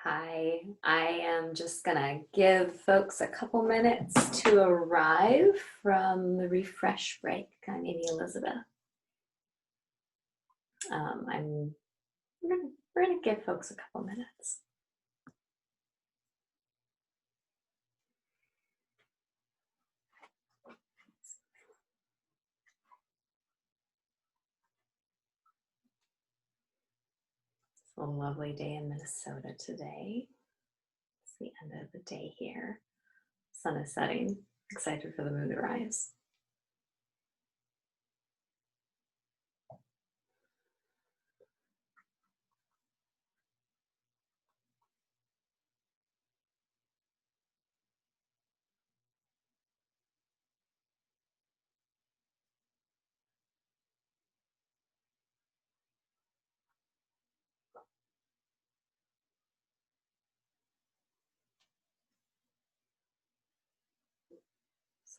Hi, I am just gonna give folks a couple minutes to arrive from the refresh break. I'm Amiee Elizabeth. I'm we're gonna give folks a couple minutes. It's a lovely day in Minnesota today. It's the end of the day here. Sun is setting. Excited for the moon to rise.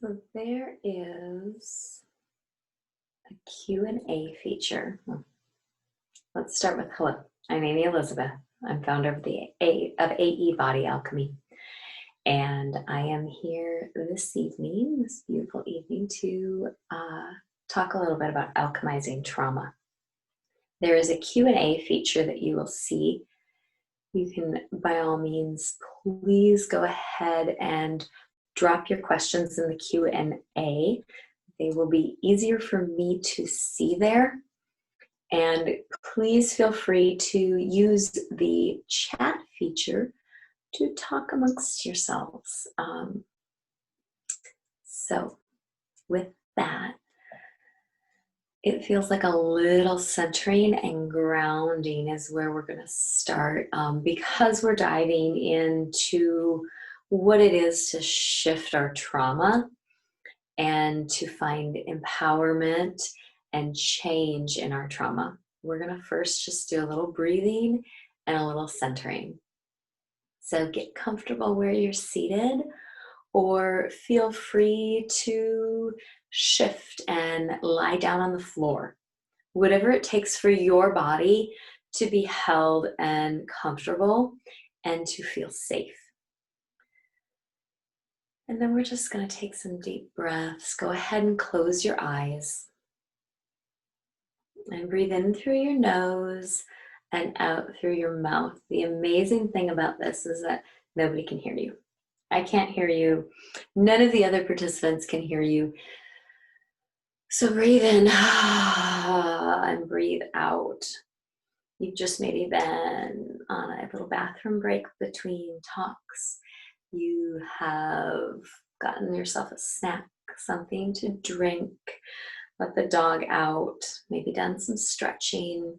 So there is a Q&A feature. Let's start with hello. I'm Amiee Elizabeth. I'm founder of AE Body Alchemy. And I am here this beautiful evening, to talk a little bit about alchemizing trauma. There is a Q&A feature that you will see. You can, by all means, please go ahead and drop your questions in the Q&A. They will be easier for me to see there. And please feel free to use the chat feature to talk amongst yourselves. So with that, it feels like a little centering and grounding is where we're going to start, because we're diving into what it is to shift our trauma and to find empowerment and change in our trauma. We're going to first just do a little breathing and a little centering. So get comfortable where you're seated, or feel free to shift and lie down on the floor. Whatever it takes for your body to be held and comfortable and to feel safe. And then we're just going to take some deep breaths. Go ahead and close your eyes. And breathe in through your nose and out through your mouth. The amazing thing about this is that nobody can hear you. I can't hear you. None of the other participants can hear you. So breathe in and breathe out. You've just maybe been on a little bathroom break between talks. You have gotten yourself a snack, something to drink, let the dog out, maybe done some stretching.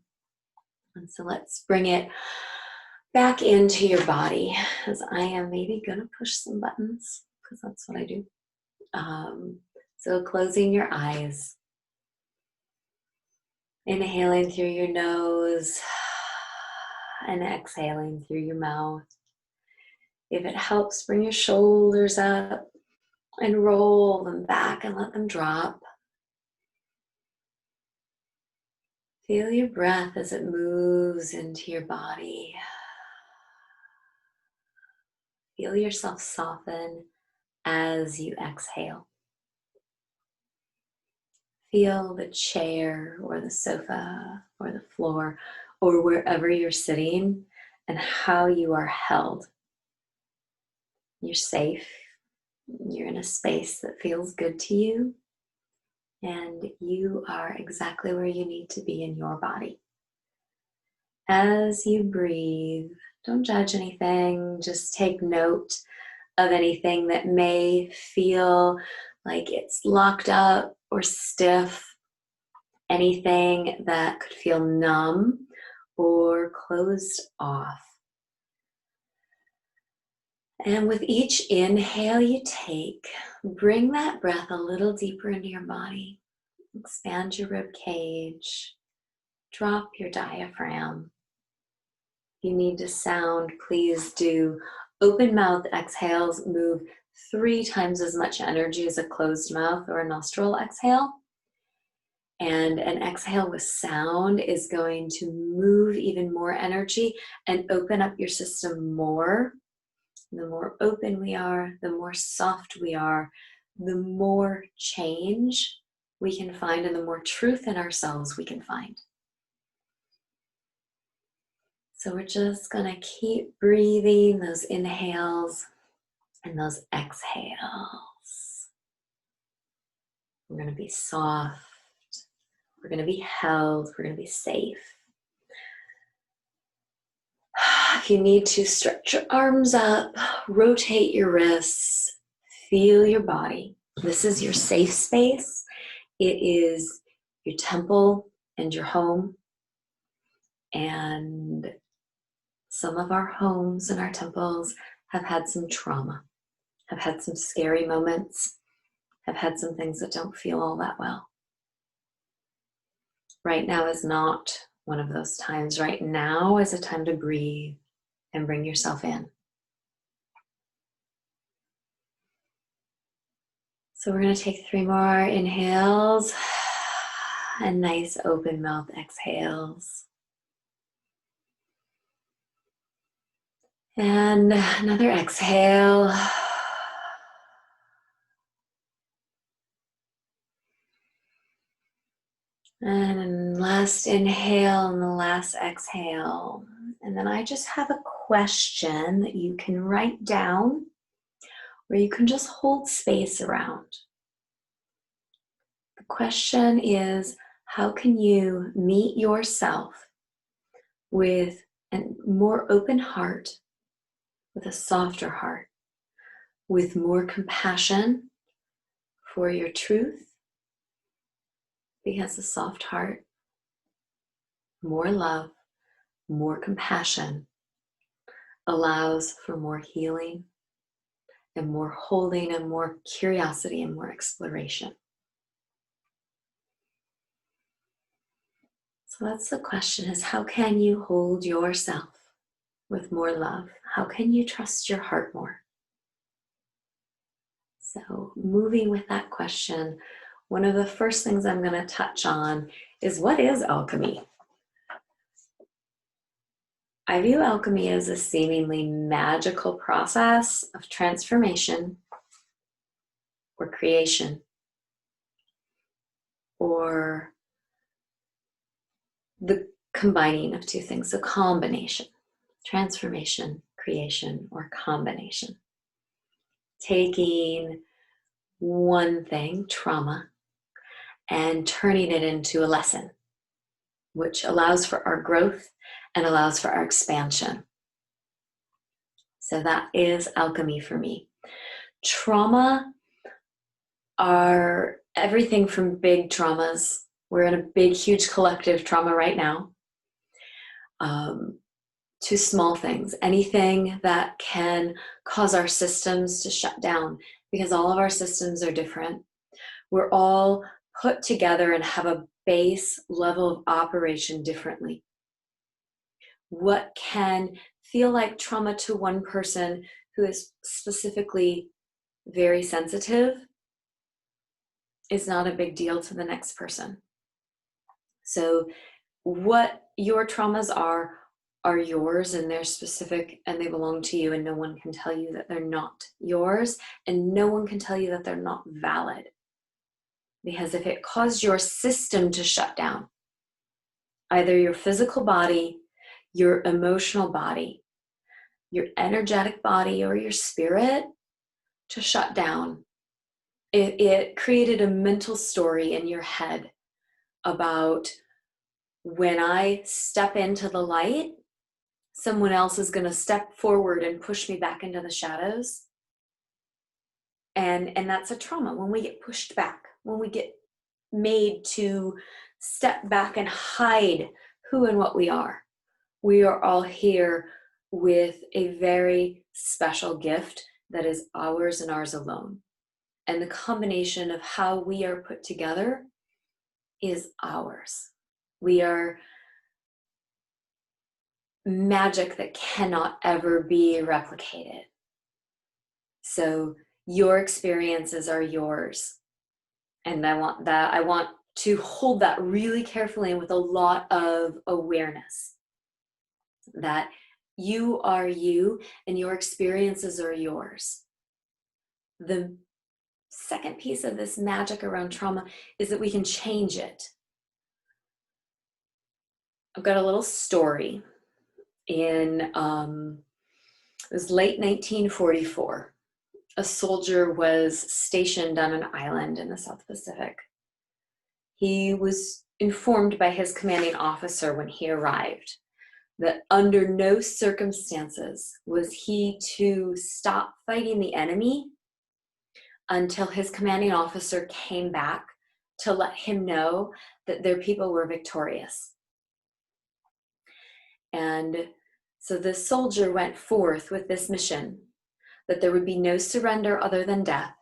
And so let's bring it back into your body, as I am maybe gonna push some buttons, because that's what I do. So closing your eyes, inhaling through your nose and exhaling through your mouth. If it helps, bring your shoulders up and roll them back and let them drop. Feel your breath as it moves into your body. Feel yourself soften as you exhale. Feel the chair or the sofa or the floor or wherever you're sitting and how you are held. You're safe. You're in a space that feels good to you. And you are exactly where you need to be in your body. As you breathe, don't judge anything. Just take note of anything that may feel like it's locked up or stiff. Anything that could feel numb or closed off. And with each inhale you take, bring that breath a little deeper into your body. Expand your rib cage. Drop your diaphragm. If you need to sound, please do. Open mouth exhales move 3 times as much energy as a closed mouth or a nostril exhale. And an exhale with sound is going to move even more energy and open up your system more. The more open we are, the more soft we are, the more change we can find and the more truth in ourselves we can find. So we're just going to keep breathing those inhales and those exhales. We're going to be soft. We're going to be held. We're going to be safe. If you need to, stretch your arms up, rotate your wrists, feel your body. This is your safe space. It is your temple and your home. And some of our homes and our temples have had some trauma, have had some scary moments, have had some things that don't feel all that well. Right now is not one of those times. Right now is a time to breathe and bring yourself in. So we're going to take 3 more inhales and nice open mouth exhales. And another exhale. And last inhale and the last exhale. And then I just have a question that you can write down or you can just hold space around. The question is, how can you meet yourself with a more open heart, with a softer heart, with more compassion for your truth? Because a soft heart, more love, more compassion allows for more healing and more holding and more curiosity and more exploration. So that's the question, is how can you hold yourself with more love? How can you trust your heart more? So moving with that question, one of the first things I'm going to touch on is, what is alchemy? I view alchemy as a seemingly magical process of transformation or creation or the combining of two things, a combination, transformation, creation, or combination. Taking one thing, trauma, and turning it into a lesson, which allows for our growth and allows for our expansion. So that is alchemy for me. Trauma are everything from big traumas. We're in a big, huge collective trauma right now, to small things, anything that can cause our systems to shut down, because all of our systems are different. We're all put together and have a base level of operation differently. What can feel like trauma to one person who is specifically very sensitive is not a big deal to the next person. So what your traumas are yours, and they're specific and they belong to you, and no one can tell you that they're not yours, and no one can tell you that they're not valid. Because if it caused your system to shut down, either your physical body, your emotional body, your energetic body, or your spirit to shut down, it created a mental story in your head about, when I step into the light, someone else is going to step forward and push me back into the shadows. And that's a trauma. When we get pushed back, when we get made to step back and hide who and what we are all here with a very special gift that is ours and ours alone. And the combination of how we are put together is ours. We are magic that cannot ever be replicated. So your experiences are yours. And I want to hold that really carefully and with a lot of awareness that you are you and your experiences are yours. The second piece of this magic around trauma is that we can change it. I've got a little story in, it was late 1944. A soldier was stationed on an island in the South Pacific. He was informed by his commanding officer when he arrived that under no circumstances was he to stop fighting the enemy until his commanding officer came back to let him know that their people were victorious. And so this soldier went forth with this mission, that there would be no surrender other than death,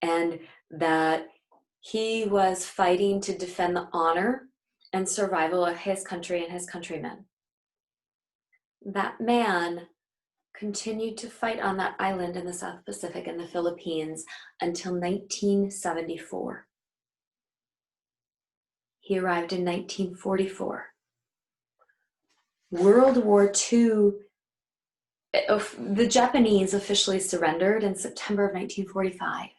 and that he was fighting to defend the honor and survival of his country and his countrymen. That man continued to fight on that island in the South Pacific in the Philippines until 1974. He arrived in 1944. World War II, the Japanese officially surrendered in September of 1945.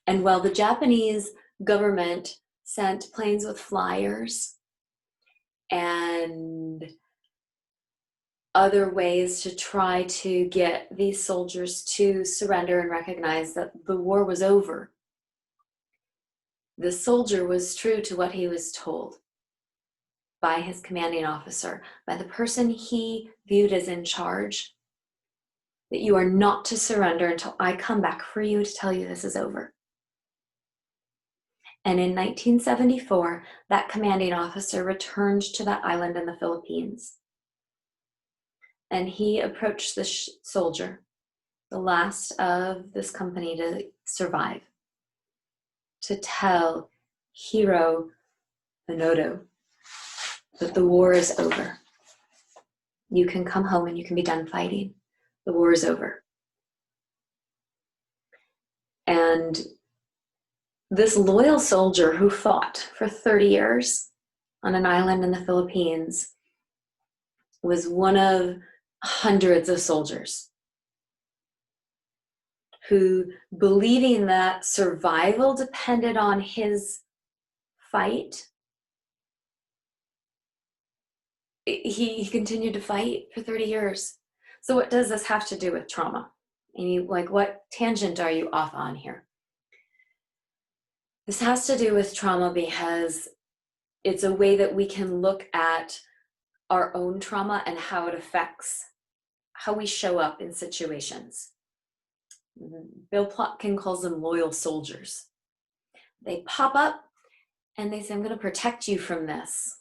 And while the Japanese government sent planes with flyers and other ways to try to get these soldiers to surrender and recognize that the war was over, the soldier was true to what he was told by his commanding officer, by the person he viewed as in charge, that you are not to surrender until I come back for you to tell you this is over. And in 1974, that commanding officer returned to that island in the Philippines. And he approached the soldier, the last of this company to survive, to tell Hiro Onoda that the war is over. You can come home and you can be done fighting. The war is over. And this loyal soldier who fought for 30 years on an island in the Philippines was one of hundreds of soldiers who, believing that survival depended on his fight, he continued to fight for 30 years. So what does this have to do with trauma? And what tangent are you off on here? This has to do with trauma because it's a way that we can look at our own trauma and how it affects how we show up in situations. Bill Plotkin calls them loyal soldiers. They pop up and they say, I'm going to protect you from this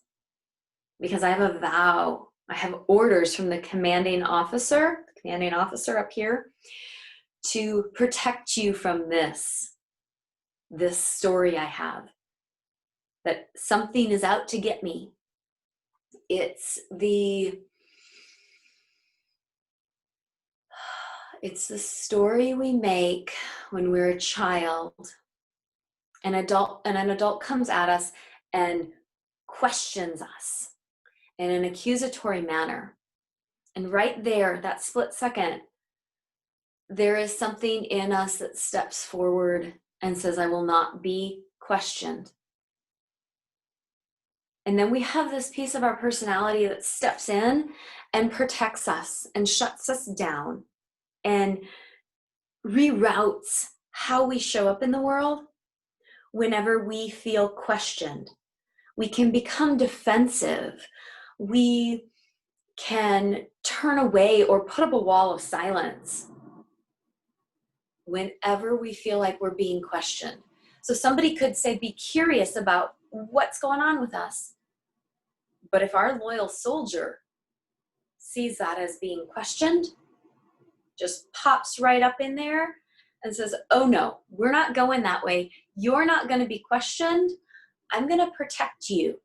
because I have a vow. I have orders from the commanding officer up here, to protect you from this story I have, that something is out to get me. It's the story we make when we're a child. An adult comes at us and questions us in an accusatory manner. And right there, that split second, there is something in us that steps forward and says, I will not be questioned. And then we have this piece of our personality that steps in and protects us and shuts us down and reroutes how we show up in the world whenever we feel questioned. We can become defensive. We can turn away or put up a wall of silence whenever we feel like we're being questioned. So somebody could say, be curious about what's going on with us. But if our loyal soldier sees that as being questioned, just pops right up in there and says, oh no, we're not going that way. You're not going to be questioned. I'm going to protect you.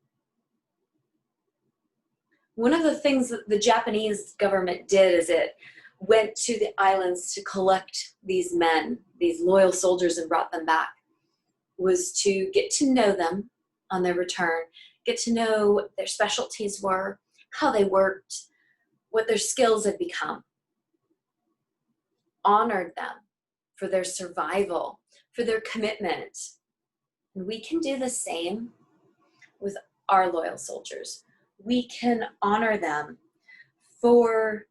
One of the things that the Japanese government did is it went to the islands to collect these men, these loyal soldiers, and brought them back. was to get to know them on their return, get to know what their specialties were, how they worked, what their skills had become, honored them for their survival, for their commitment. And we can do the same with our loyal soldiers. We can honor them for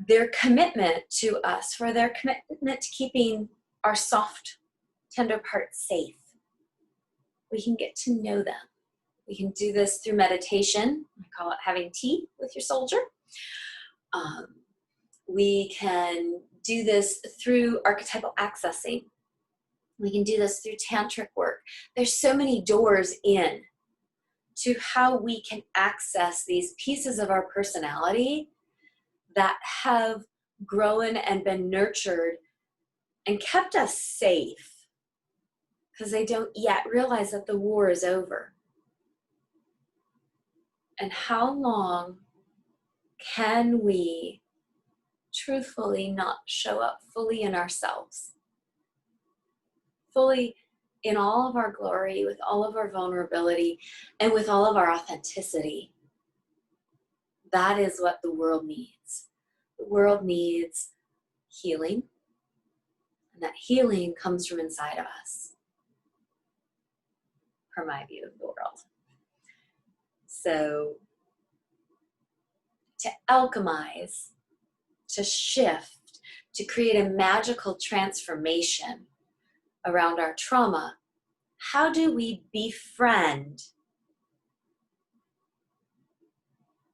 their commitment to us, for their commitment to keeping our soft, tender parts safe. We can get to know them. We can do this through meditation. I call it having tea with your soldier. We can do this through archetypal accessing. We can do this through tantric work. There's so many doors in to how we can access these pieces of our personality that have grown and been nurtured and kept us safe because they don't yet realize that the war is over. And how long can we truthfully not show up fully in ourselves, fully in all of our glory, with all of our vulnerability, and with all of our authenticity? That is what the world needs. The world needs healing, and that healing comes from inside of us, from my view of the world. So, to alchemize, to shift, to create a magical transformation around our trauma, how do we befriend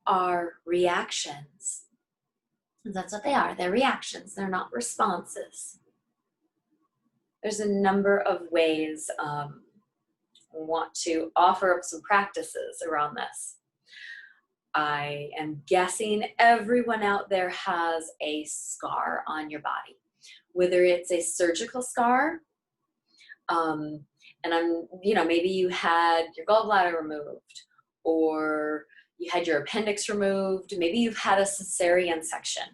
our reactions? And that's what they are. They're reactions. They're not responses. There's a number of ways I want to offer up some practices around this. I am guessing everyone out there has a scar on your body, whether it's a surgical scar, and maybe you had your gallbladder removed, or you had your appendix removed, maybe you've had a cesarean section,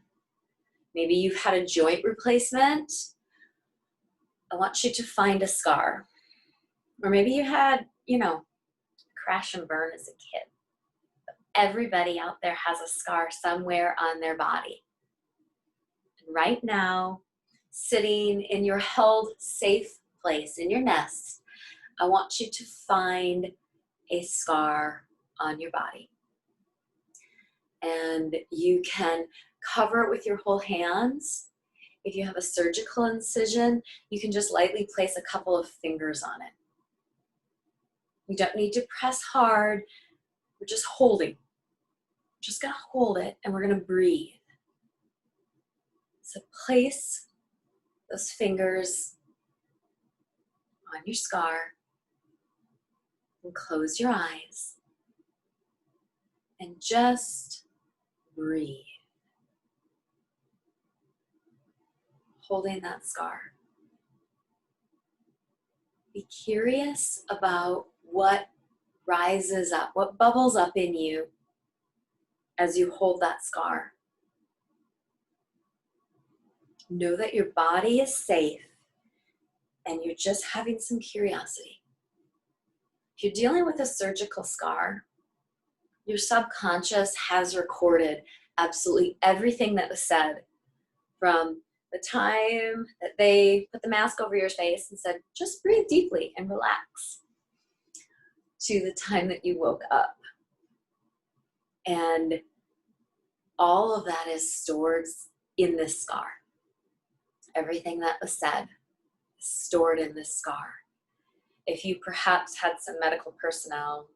maybe you've had a joint replacement. I want you to find a scar. Or maybe you had, crash and burn as a kid. Everybody out there has a scar somewhere on their body. And right now, sitting in your held safe place, in your nest, I want you to find a scar on your body. And you can cover it with your whole hands. If you have a surgical incision, you can just lightly place a couple of fingers on it. You don't need to press hard. We're just holding. Just gonna hold it and we're gonna breathe. So place those fingers on your scar and close your eyes and just breathe. Holding that scar. Be curious about what rises up, what bubbles up in you as you hold that scar. Know that your body is safe and you're just having some curiosity. If you're dealing with a surgical scar, your subconscious has recorded absolutely everything that was said from the time that they put the mask over your face and said, just breathe deeply and relax, to the time that you woke up. And all of that is stored in this scar. Everything that was said is stored in this scar. If you perhaps had some medical personnel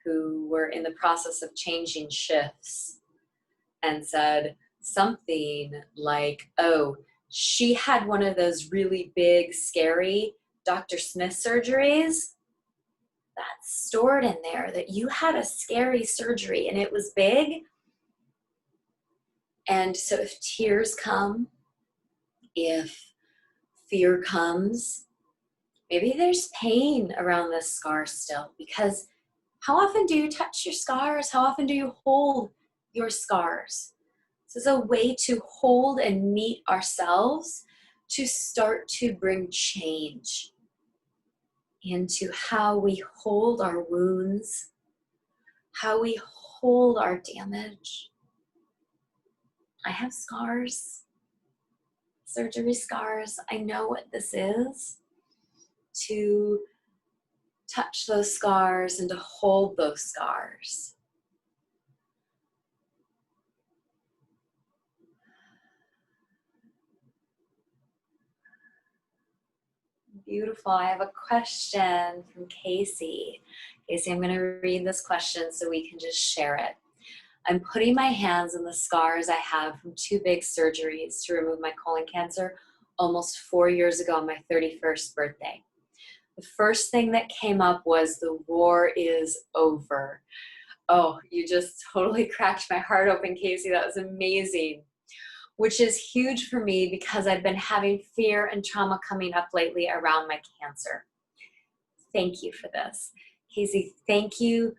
who were in the process of changing shifts and said something like, oh, she had one of those really big, scary Dr. Smith surgeries, that's stored in there, that you had a scary surgery and it was big. And so if tears come, if fear comes, maybe there's pain around this scar still, because how often do you touch your scars? How often do you hold your scars? This is a way to hold and meet ourselves to start to bring change. into how we hold our wounds, how we hold our damage. I have scars, surgery scars. I know what this is, to touch those scars and to hold those scars. Beautiful. I have a question from Casey. Casey, I'm going to read this question so we can just share it. I'm putting my hands on the scars I have from 2 big surgeries to remove my colon cancer almost 4 years ago on my 31st birthday. The first thing that came up was the war is over. Oh, you just totally cracked my heart open, Casey. That was amazing. Which is huge for me because I've been having fear and trauma coming up lately around my cancer. Thank you for this. Casey, thank you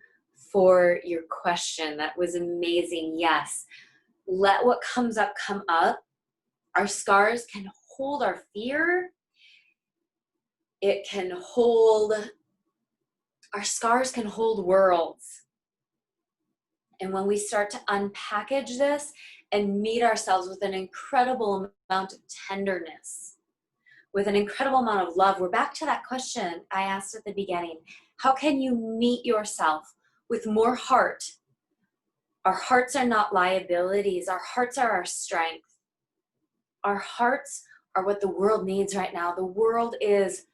for your question. That was amazing. Yes, let what comes up come up. Our scars can hold our fear. Our scars can hold worlds. And when we start to unpackage this and meet ourselves with an incredible amount of tenderness, with an incredible amount of love, we're back to that question I asked at the beginning. How can you meet yourself with more heart? Our hearts are not liabilities. Our hearts are our strength. Our hearts are what the world needs right now. The world is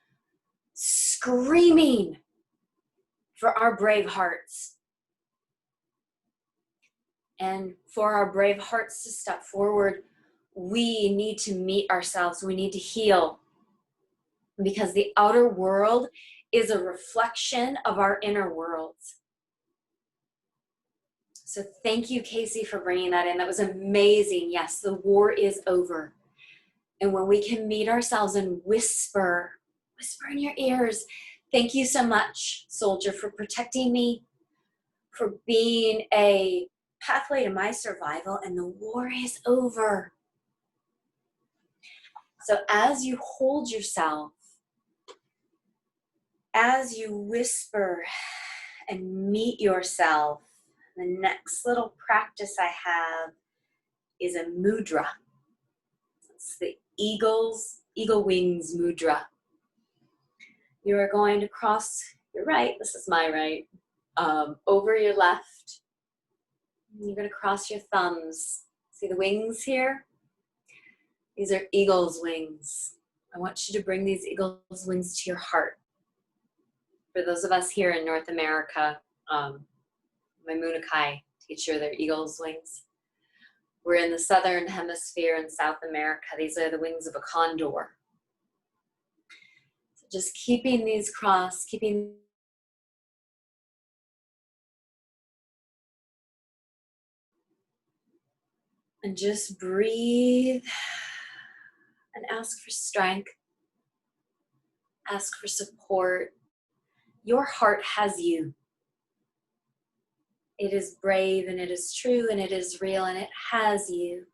screaming for our brave hearts. And for our brave hearts to step forward, we need to meet ourselves. We need to heal. Because the outer world is a reflection of our inner worlds. So thank you, Casey, for bringing that in. That was amazing. Yes, the war is over. And when we can meet ourselves and whisper in your ears, thank you so much, soldier, for protecting me, for being a pathway to my survival, and the war is over. So as you hold yourself, as you whisper and meet yourself, the next little practice I have is a mudra. It's the eagle wings mudra. You are going to cross your right, this is my right, over your left. You're going to cross your thumbs. See the wings here? These are eagle's wings. I want you to bring these eagle's wings to your heart. For those of us here in North America, my Munakai teacher, they're eagle's wings. We're in the southern hemisphere in South America. These are the wings of a condor. So just keeping these crossed, and just breathe and ask for strength. Ask for support. Your heart has you. It is brave and it is true and it is real and it has you.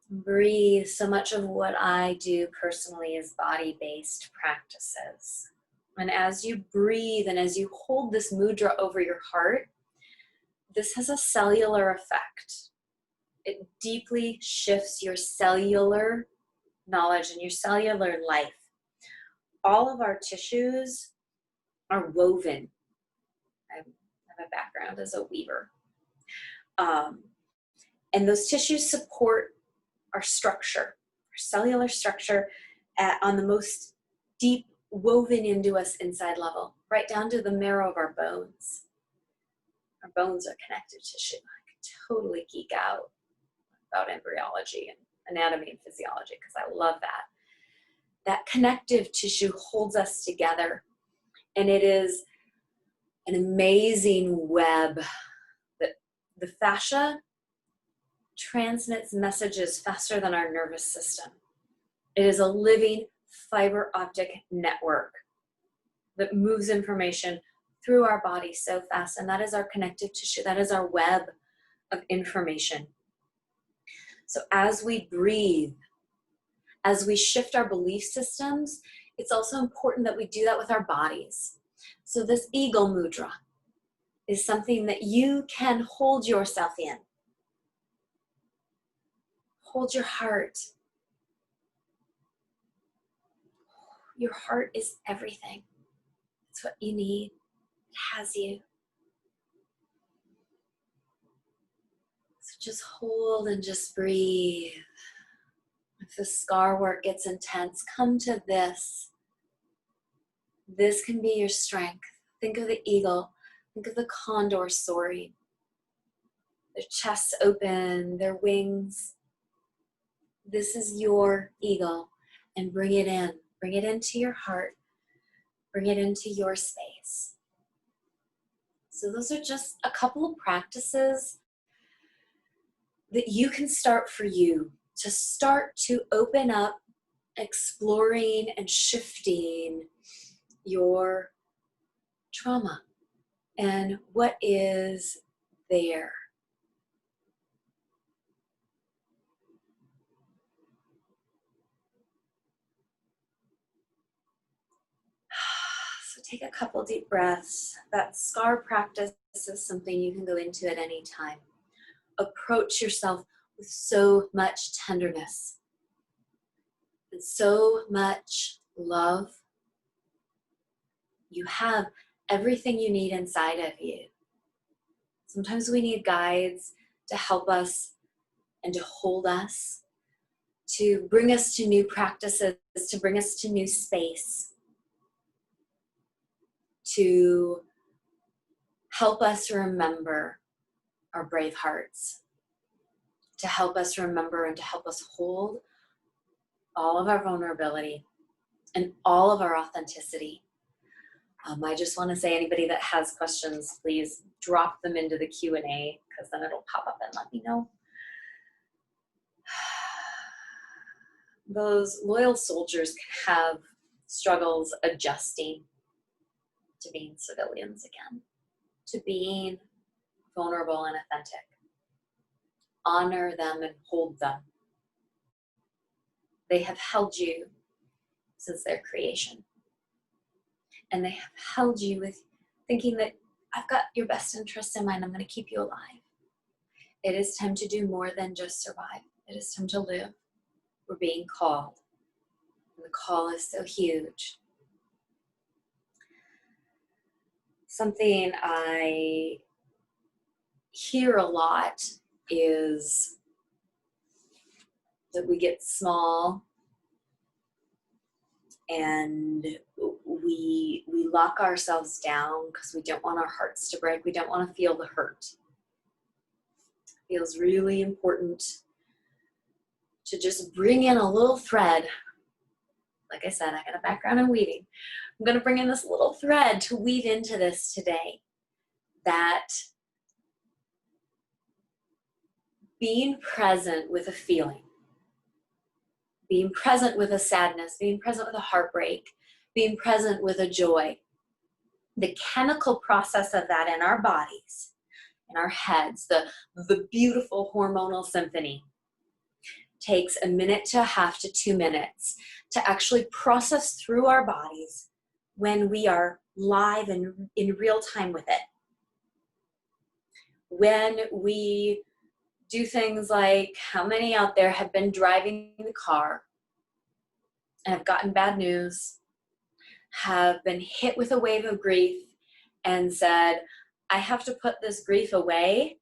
Breathe. So much of what I do personally is body-based practices. And as you breathe and as you hold this mudra over your heart, this has a cellular effect. It deeply shifts your cellular knowledge and your cellular life. All of our tissues are woven. I have a background as a weaver. And those tissues support our structure, our cellular structure on the most deep, woven into us inside level, right down to the marrow of our bones. Our bones are connective tissue. I could totally geek out about embryology and anatomy and physiology because I love that. That connective tissue holds us together, and it is an amazing web that the fascia transmits messages faster than our nervous system. It is a living fiber optic network that moves information through our body so fast, and that is our connective tissue. That is our web of information. So as we breathe, as we shift our belief systems it's also important that we do that with our bodies. So this eagle mudra is something that you can hold yourself in. Hold your heart. Your heart is everything. It's what you need. It has you. So just hold and just breathe. If the scar work gets intense, come to this. This can be your strength. Think of the eagle. Think of the condor soaring. Their chests open, their wings. This is your eagle. And bring it in. Bring it into your heart. Bring it into your space. So those are just a couple of practices that you can start for you to start to open up, exploring and shifting your trauma and what is there. So take a couple deep breaths. That scar practice is something you can go into at any time. Approach yourself with so much tenderness and so much love. You have everything you need inside of you. Sometimes we need guides to help us and to hold us, to bring us to new practices, to bring us to new space, to help us remember our brave hearts, to help us remember and to help us hold all of our vulnerability and all of our authenticity. I just want to say, anybody that has questions, please drop them into the Q&A, because then it'll pop up and let me know. Those loyal soldiers can have struggles adjusting to being civilians again, to being vulnerable and authentic. Honor them and hold them. They have held you since their creation. And they have held you with thinking that I've got your best interests in mind. I'm going to keep you alive. It is time to do more than just survive. It is time to live. We're being called. And the call is so huge. Something I hear a lot is that we get small and we lock ourselves down because we don't want our hearts to break. We don't want to feel the hurt. It feels really important to just bring in a little thread. Like I said, I got a background in weaving. I'm going to bring in this little thread to weave into this today. That being present with a feeling, being present with a sadness, being present with a heartbreak, being present with a joy, the chemical process of that in our bodies, in our heads, the beautiful hormonal symphony, takes a minute to a half to 2 minutes to actually process through our bodies when we are live and in real time with it. When we do things like, how many out there have been driving the car and have gotten bad news, have been hit with a wave of grief and said, I have to put this grief away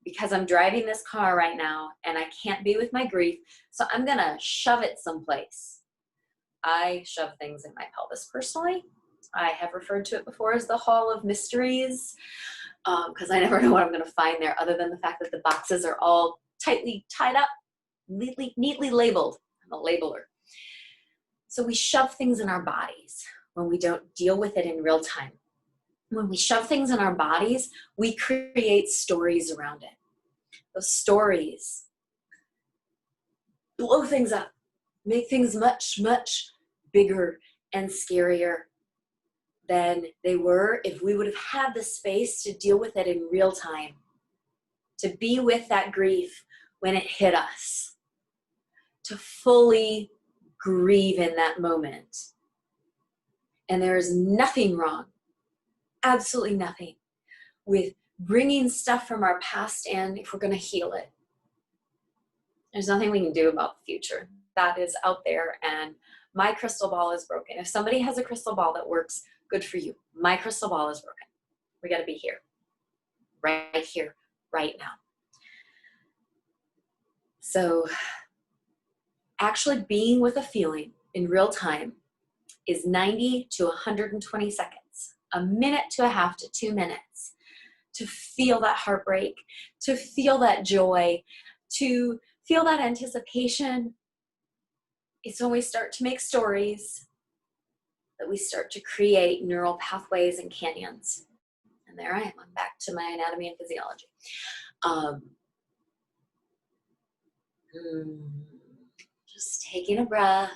because I'm driving this car right now and I can't be with my grief, so I'm gonna shove it someplace. I shove things in my pelvis personally. I have referred to it before as the Hall of Mysteries, because I never know what I'm gonna find there, other than the fact that the boxes are all tightly tied up, neatly labeled. I'm a labeler. So we shove things in our bodies when we don't deal with it in real time. When we shove things in our bodies, we create stories around it. Those stories blow things up, make things much, much bigger and scarier than they were if we would have had the space to deal with it in real time, to be with that grief when it hit us, to fully grieve in that moment. And there is nothing wrong, absolutely nothing, with bringing stuff from our past in if we're going to heal it. There's nothing we can do about the future. That is out there, and my crystal ball is broken. If somebody has a crystal ball that works, good for you. My crystal ball is broken. We got to be here, right now. So actually being with a feeling in real time is 90 to 120 seconds, a minute to a half to 2 minutes, to feel that heartbreak, to feel that joy, to feel that anticipation. It's when we start to make stories that we start to create neural pathways and canyons. And there I am. I'm back to my anatomy and physiology. Just taking a breath.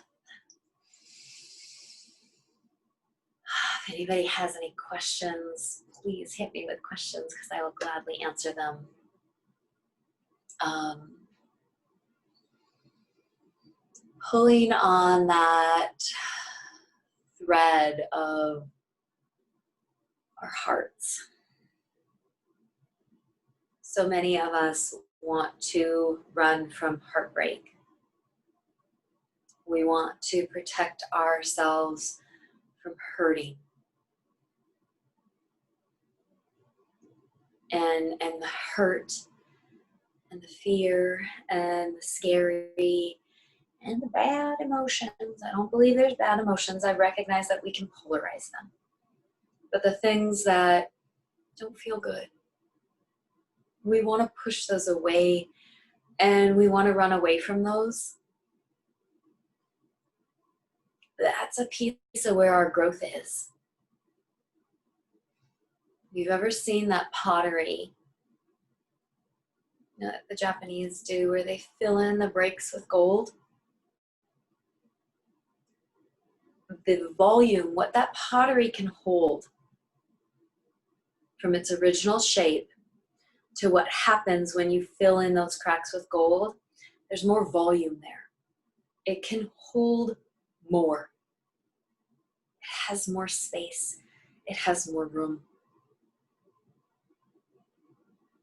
If anybody has any questions, please hit me with questions because I will gladly answer them. Pulling on that thread of our hearts. So many of us want to run from heartbreak. We want to protect ourselves from hurting. And the hurt and the fear and the scary and the bad emotions. I don't believe there's bad emotions. I recognize that we can polarize them. But the things that don't feel good, we want to push those away, and we want to run away from those. That's a piece of where our growth is. You've ever seen that pottery, that the Japanese do, where they fill in the breaks with gold? The volume, what that pottery can hold from its original shape to what happens when you fill in those cracks with gold, there's more volume there. It can hold more. It has more space. It has more room.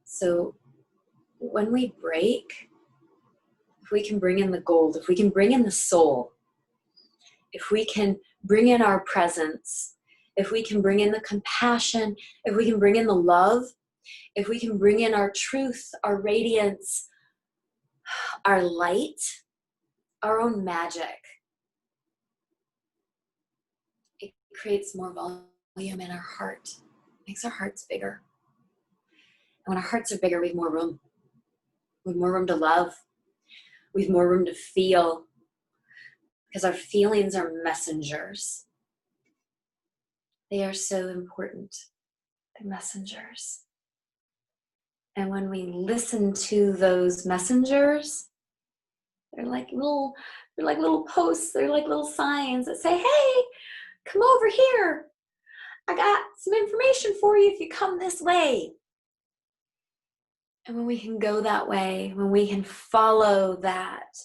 So when we break, if we can bring in the gold, if we can bring in the soul, if we can bring in our presence, if we can bring in the compassion, if we can bring in the love, if we can bring in our truth, our radiance, our light, our own magic, it creates more volume in our heart. It makes our hearts bigger. And when our hearts are bigger, we have more room. We have more room to love. We have more room to feel. Because our feelings are messengers. They are so important. They're messengers. And when we listen to those messengers, they're like little posts, they're like little signs that say, hey, come over here. I got some information for you if you come this way. And when we can go that way, when we can follow that,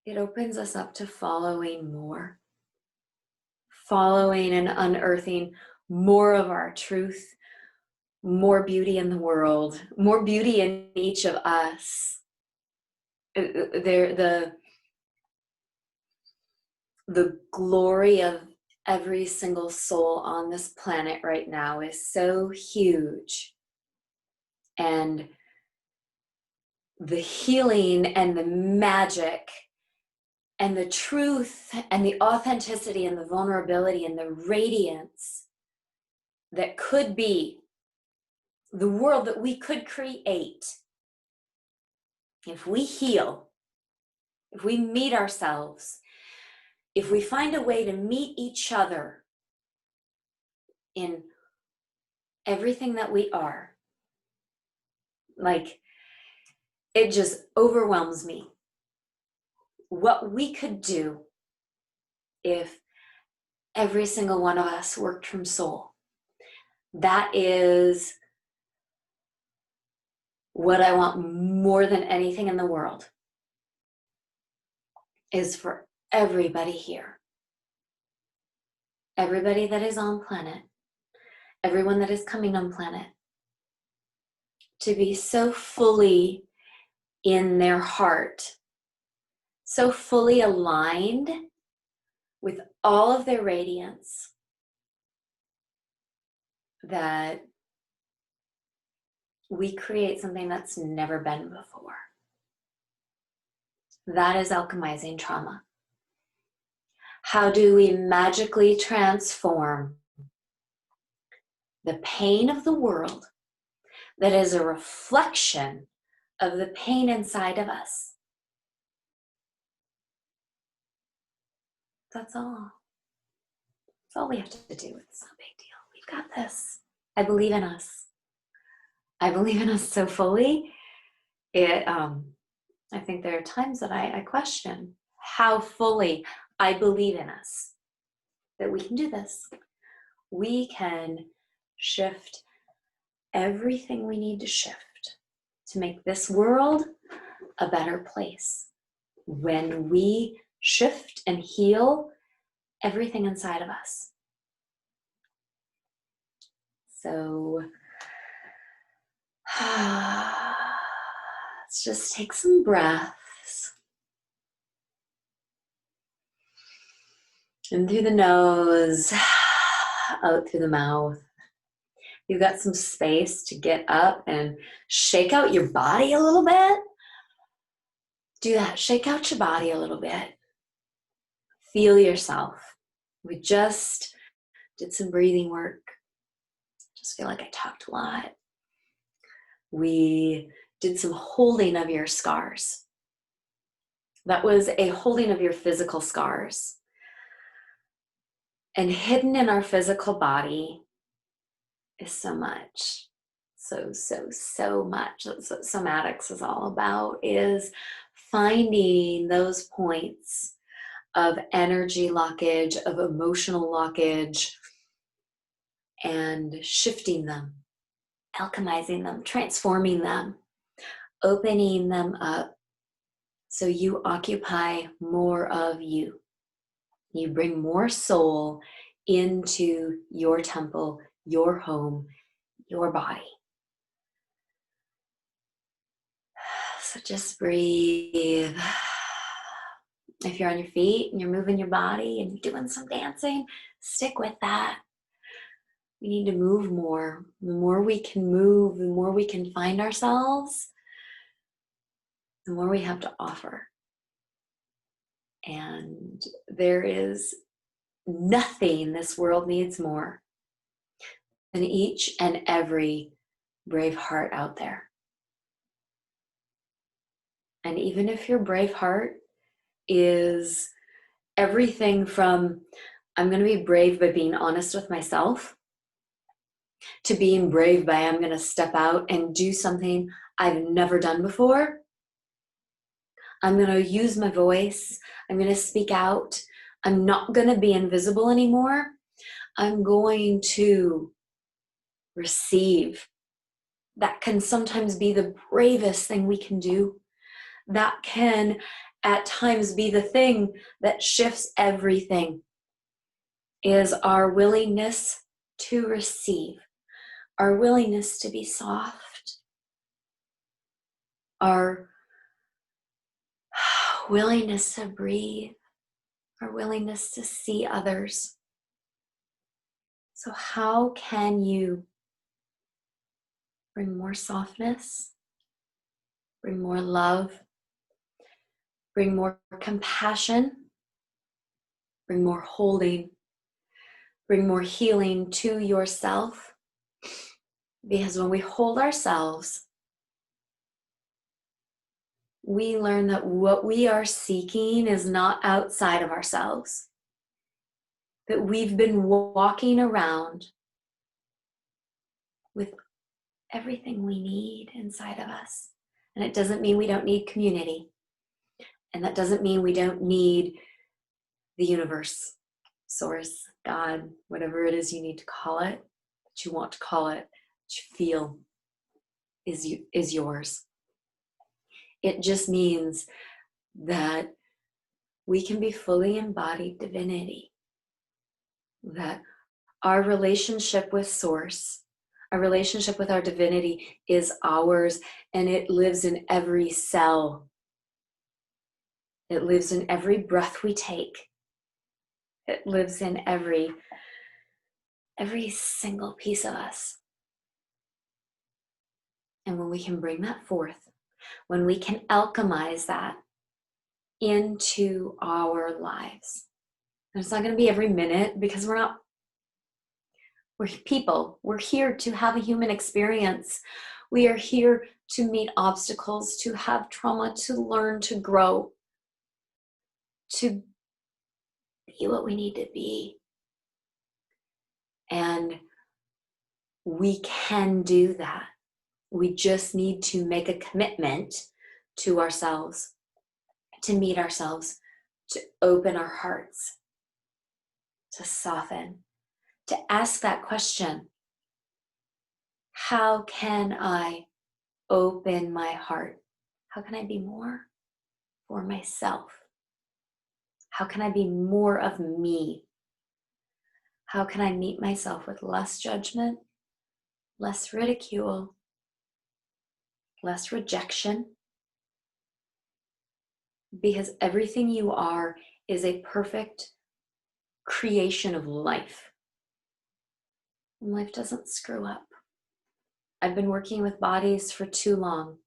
it opens us up to following more. Following and unearthing more of our truth, more beauty in the world, more beauty in each of us. The glory of every single soul on this planet right now is so huge. And the healing and the magic and the truth and the authenticity and the vulnerability and the radiance that could be the world that we could create if we heal, if we meet ourselves, if we find a way to meet each other in everything that we are. Like, it just overwhelms me what we could do if every single one of us worked from soul. That is what I want more than anything in the world. is for everybody here, everybody that is on planet, everyone that is coming on planet, to be so fully in their heart, so fully aligned with all of their radiance that we create something that's never been before. That is alchemizing trauma. How do we magically transform the pain of the world that is a reflection of the pain inside of us? That's all. That's all we have to do. It's no big deal. We've got this. I believe in us. I believe in us so fully. I think there are times that I question how fully I believe in us, that we can do this. We can shift everything we need to shift to make this world a better place. When we shift and heal everything inside of us. So let's just take some breaths. In through the nose, out through the mouth. You've got some space to get up and shake out your body a little bit. Do that. Shake out your body a little bit. Feel yourself. We just did some breathing work. Just feel like I talked a lot. We did some holding of your scars. That was a holding of your physical scars. And hidden in our physical body is so much. So much. That's what somatics is all about, is finding those points of energy blockage, of emotional blockage, and shifting them, alchemizing them, transforming them, opening them up so you occupy more of you. You bring more soul into your temple, your home, your body. So just breathe. If you're on your feet and you're moving your body and you're doing some dancing, stick with that. We need to move more. The more we can move, the more we can find ourselves, the more we have to offer. And there is nothing this world needs more than each and every brave heart out there. And even if your brave heart is everything from, I'm going to be brave by being honest with myself, to being brave by, I'm going to step out and do something I've never done before. I'm going to use my voice. I'm going to speak out. I'm not going to be invisible anymore. I'm going to receive. That can sometimes be the bravest thing we can do. That can at times be the thing that shifts everything, is our willingness to receive, our willingness to be soft, our willingness to breathe, our willingness to see others. So how can you bring more softness, bring more love, bring more compassion, bring more holding, bring more healing to yourself? Because when we hold ourselves, we learn that what we are seeking is not outside of ourselves. That we've been walking around with everything we need inside of us. And it doesn't mean we don't need community. And that doesn't mean we don't need the universe, source, God, whatever it is you need to call it, that you want to call it, that you feel is yours. It just means that we can be fully embodied divinity. That our relationship with Source, our relationship with our divinity is ours, and it lives in every cell. It lives in every breath we take. It lives in every single piece of us. And when we can bring that forth, when we can alchemize that into our lives, and it's not going to be every minute, because we're people. We're here to have a human experience. We are here to meet obstacles, to have trauma, to learn, to grow, to be what we need to be. And we can do that. We just need to make a commitment to ourselves, to meet ourselves, to open our hearts, to soften, to ask that question. How can I open my heart? How can I be more for myself? How can I be more of me? How can I meet myself with less judgment, less ridicule, less rejection? Because everything you are is a perfect creation of life. And life doesn't screw up. I've been working with bodies for too long.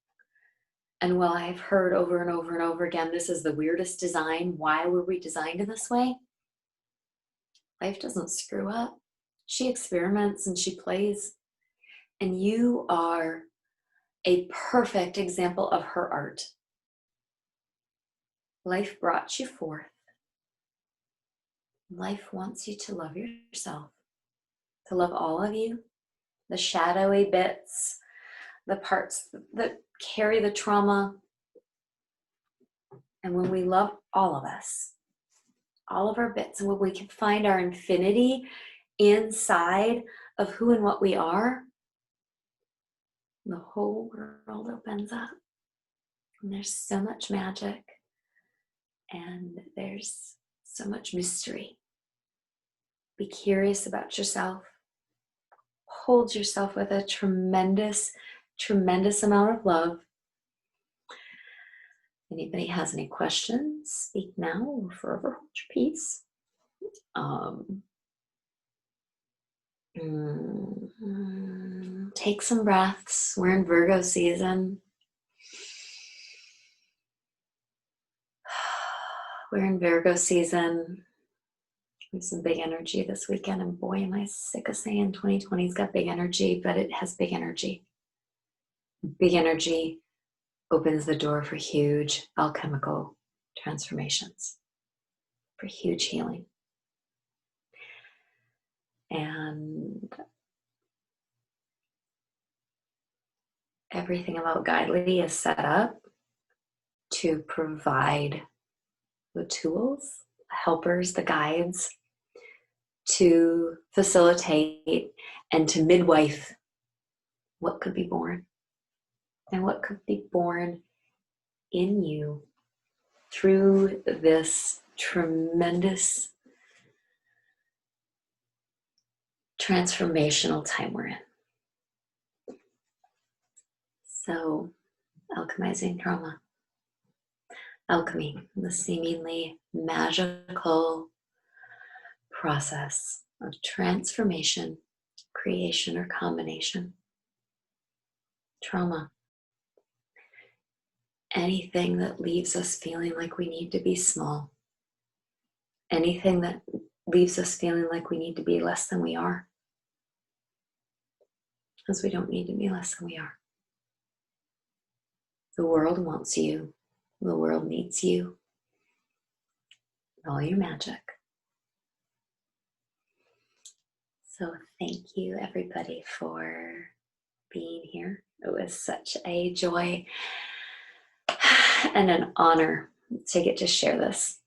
And while I've heard over and over and over again, this is the weirdest design, why were we designed in this way? Life doesn't screw up. She experiments and she plays. And you are a perfect example of her art. Life brought you forth. Life wants you to love yourself, to love all of you, the shadowy bits, the parts that carry the trauma. And when we love all of us, all of our bits, and when we can find our infinity inside of who and what we are, the whole world opens up. And there's so much magic, and there's so much mystery. Be curious about yourself. Hold yourself with a tremendous, tremendous amount of love. Anybody has any questions, speak now or forever hold your peace. Take some breaths. We're in Virgo season. We're in Virgo season. We have some big energy this weekend, and boy, am I sick of saying 2020's got big energy, but it has big energy. Big energy opens the door for huge alchemical transformations, for huge healing. And everything about Guidely is set up to provide the tools, the helpers, the guides to facilitate and to midwife what could be born and what could be born in you through this tremendous transformational time we're in. So, alchemizing trauma. Alchemy, the seemingly magical process of transformation, creation, or combination. Trauma. Anything that leaves us feeling like we need to be small. Anything that leaves us feeling like we need to be less than we are. Because we don't need to be less than we are. The world wants you. The world needs you. All your magic. So thank you, everybody, for being here. It was such a joy and an honor to get to share this.